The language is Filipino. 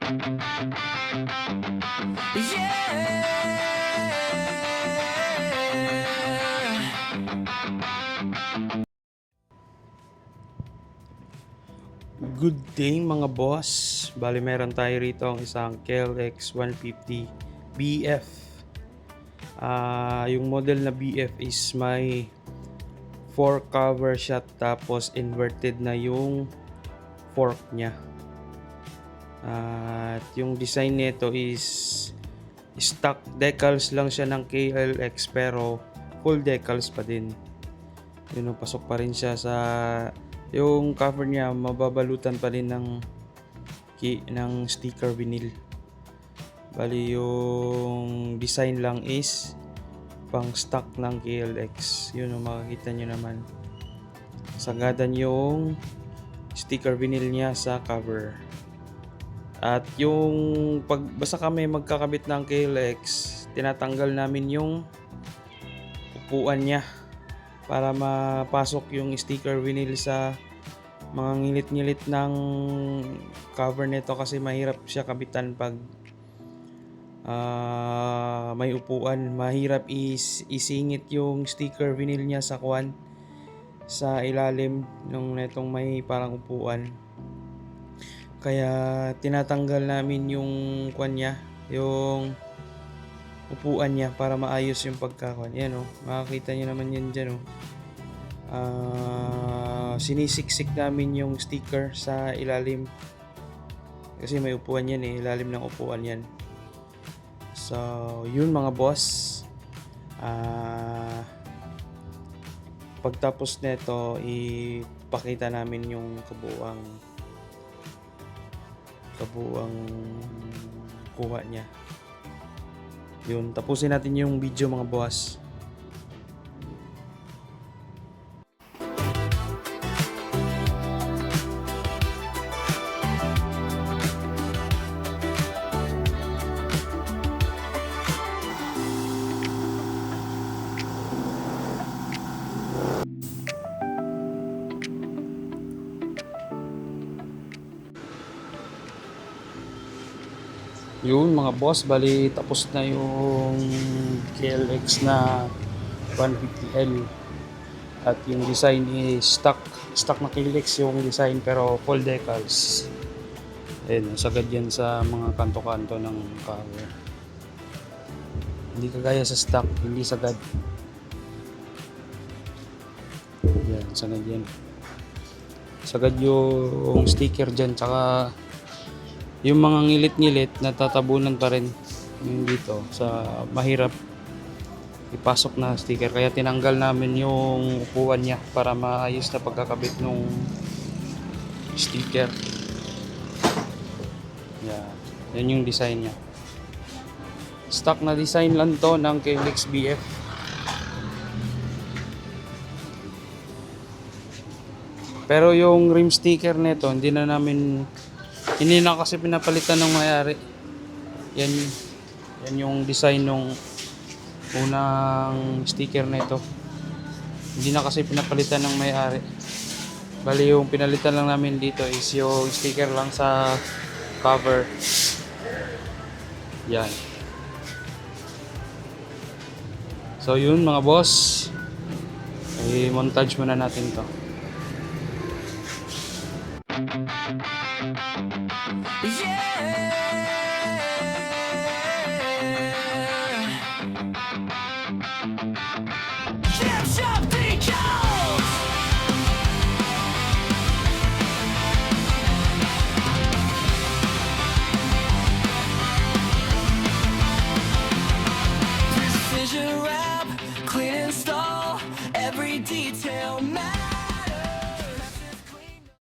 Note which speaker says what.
Speaker 1: Good day mga boss. Bali meron tayo rito ang isang KLX 150 BF. Yung model na BF is may 4 cover shot tapos inverted na yung fork niya. At yung design nito is stock decals lang siya ng KLX pero full decals pa din. Yun, pasok pa rin siya sa yung cover niya, mababalutan pa rin ng sticker vinyl. Bali yung design lang is pang stock ng KLX. Yun, makikita nyo naman. Sagadan yung sticker vinyl niya sa cover. At yung basta kami magkakabit ng KLX, tinatanggal namin yung upuan niya para mapasok yung sticker vinyl sa mga ngilit-ngilit ng cover nito, kasi mahirap siya kabitan pag may upuan. Mahirap isingit yung sticker vinyl niya sa sa ilalim ng netong may parang upuan. Kaya tinatanggal namin yung yung upuan niya para maayos yung pagkakuan. Yan makikita niyo naman yan dyan sinisiksik namin yung sticker sa ilalim kasi may upuan yan ilalim ng upuan yan. So yun mga boss, pagtapos nito ipakita namin yung kabuuang kuha niya. Yun, tapusin natin yung video mga boss. Yun mga boss, bali tapos na yung KLX na 150L at yung design is stock na KLX yung design pero full decals. Ayun, sagad yan sa mga kanto-kanto ng cover. Hindi kagaya sa stock, hindi sagad. Yan, sagad yan. Sagad yung sticker dyan, tsaka yung mga ngilit-ngilit natatabunan pa rin yung dito sa mahirap ipasok na sticker, kaya tinanggal namin yung upuan niya para maayos na pagkakabit ng sticker. Yan yung design niya, stock na design lang to ng KLX BF. Pero yung rim sticker nito hindi na kasi pinapalitan ng may-ari. Yan yung design nung unang sticker na ito. Hindi na kasi pinapalitan ng may-ari. Bali yung pinalitan lang namin dito is yung sticker lang sa cover. Yan. So yun mga boss, i-montage muna natin to.
Speaker 2: Precision wrap, clean install, every detail matters.